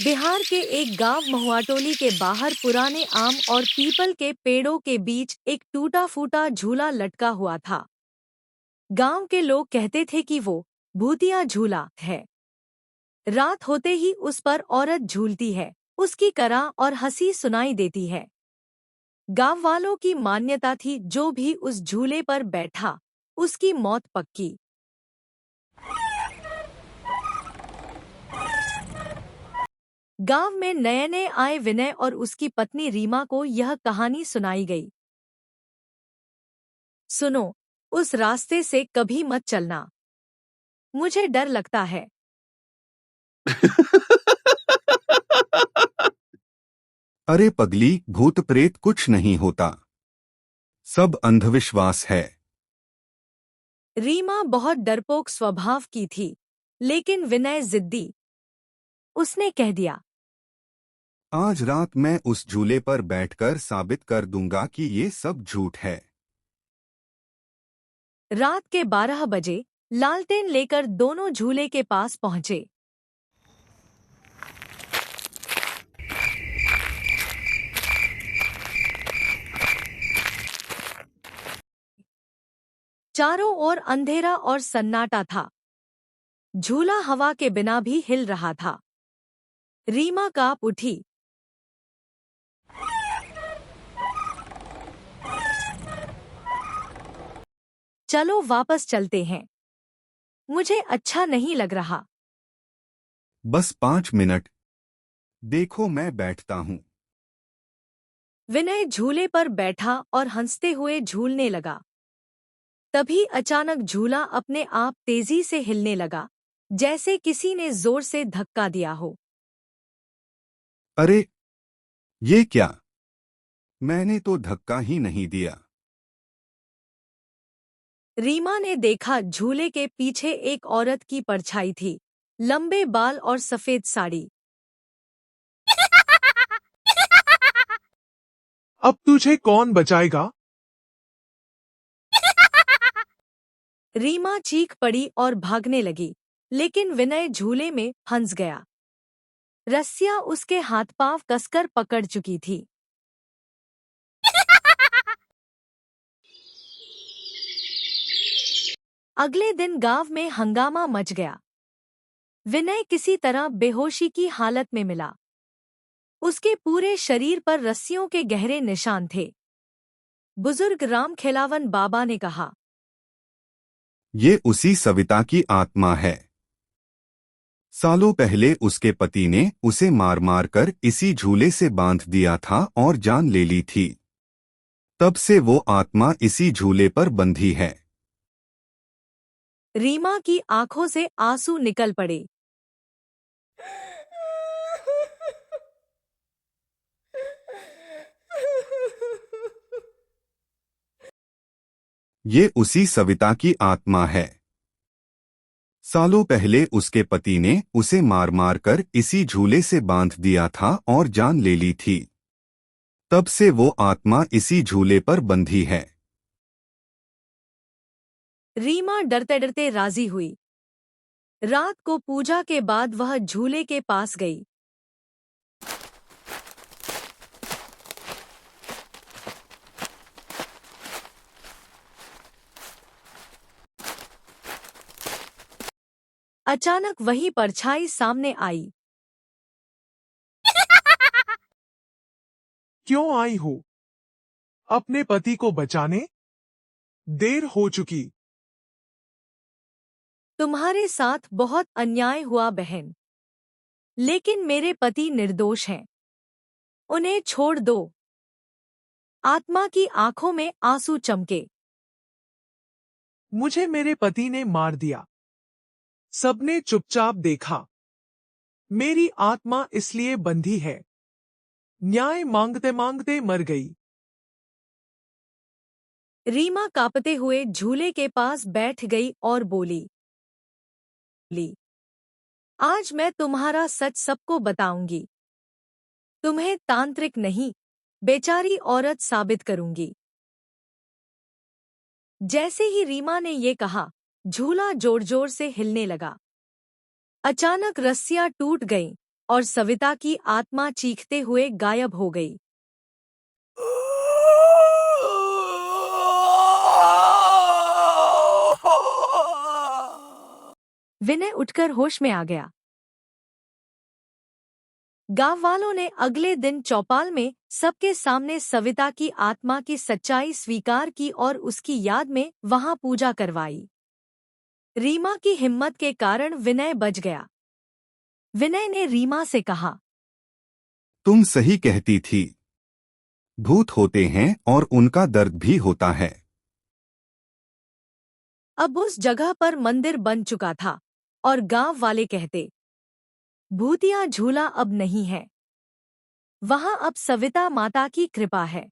बिहार के एक गांव महुआटोली के बाहर पुराने आम और पीपल के पेड़ों के बीच एक टूटा फूटा झूला लटका हुआ था। गांव के लोग कहते थे कि वो भूतिया झूला है। रात होते ही उस पर औरत झूलती है, उसकी कराह और हंसी सुनाई देती है। गांव वालों की मान्यता थी जो भी उस झूले पर बैठा उसकी मौत पक्की। गांव में नए नए आए विनय और उसकी पत्नी रीमा को यह कहानी सुनाई गई। सुनो, उस रास्ते से कभी मत चलना, मुझे डर लगता है। अरे पगली, भूत प्रेत कुछ नहीं होता, सब अंधविश्वास है। रीमा बहुत डरपोक स्वभाव की थी, लेकिन विनय जिद्दी। उसने कह दिया, आज रात मैं उस झूले पर बैठकर साबित कर दूंगा कि ये सब झूठ है। रात के 12 बजे लालटेन लेकर दोनों झूले के पास पहुंचे। चारों ओर अंधेरा और सन्नाटा था। झूला हवा के बिना भी हिल रहा था। रीमा कांप उठी। चलो वापस चलते हैं, मुझे अच्छा नहीं लग रहा। बस 5 मिनट, देखो मैं बैठता हूँ। विनय झूले पर बैठा और हंसते हुए झूलने लगा। तभी अचानक झूला अपने आप तेजी से हिलने लगा, जैसे किसी ने जोर से धक्का दिया हो। अरे ये क्या, मैंने तो धक्का ही नहीं दिया। रीमा ने देखा झूले के पीछे एक औरत की परछाई थी, लंबे बाल और सफेद साड़ी। अब तुझे कौन बचाएगा? रीमा चीख पड़ी और भागने लगी, लेकिन विनय झूले में फंस गया। रस्सियां उसके हाथ पांव कसकर पकड़ चुकी थी। अगले दिन गांव में हंगामा मच गया। विनय किसी तरह बेहोशी की हालत में मिला। उसके पूरे शरीर पर रस्सियों के गहरे निशान थे। बुजुर्ग राम खिलावन बाबा ने कहा, ये उसी सविता की आत्मा है। सालों पहले उसके पति ने उसे मार मार कर इसी झूले से बांध दिया था और जान ले ली थी। तब से वो आत्मा इसी झूले पर बंधी है। रीमा की आंखों से आंसू निकल पड़े। ये उसी सविता की आत्मा है। सालों पहले उसके पति ने उसे मार मार कर इसी झूले से बांध दिया था और जान ले ली थी। तब से वो आत्मा इसी झूले पर बंधी है। रीमा डरते डरते राजी हुई। रात को पूजा के बाद वह झूले के पास गई। अचानक वही परछाई सामने आई। क्यों आई हो? अपने पति को बचाने? देर हो चुकी। तुम्हारे साथ बहुत अन्याय हुआ बहन, लेकिन मेरे पति निर्दोष हैं, उन्हें छोड़ दो। आत्मा की आंखों में आंसू चमके। मुझे मेरे पति ने मार दिया। सबने चुपचाप देखा। मेरी आत्मा इसलिए बंधी है। न्याय मांगते मांगते मर गई। रीमा कांपते हुए झूले के पास बैठ गई और बोली, आज मैं तुम्हारा सच सबको बताऊंगी। तुम्हें तांत्रिक नहीं, बेचारी औरत साबित करूंगी। जैसे ही रीमा ने ये कहा, झूला जोर जोर से हिलने लगा। अचानक रस्सियां टूट गईं और सविता की आत्मा चीखते हुए गायब हो गई। विनय उठकर होश में आ गया। गांव वालों ने अगले दिन चौपाल में सबके सामने सविता की आत्मा की सच्चाई स्वीकार की और उसकी याद में वहां पूजा करवाई। रीमा की हिम्मत के कारण विनय बच गया। विनय ने रीमा से कहा, तुम सही कहती थी। भूत होते हैं और उनका दर्द भी होता है। अब उस जगह पर मंदिर बन चुका था और गांव वाले कहते, भूतिया झूला अब नहीं है, वहां अब सविता माता की कृपा है।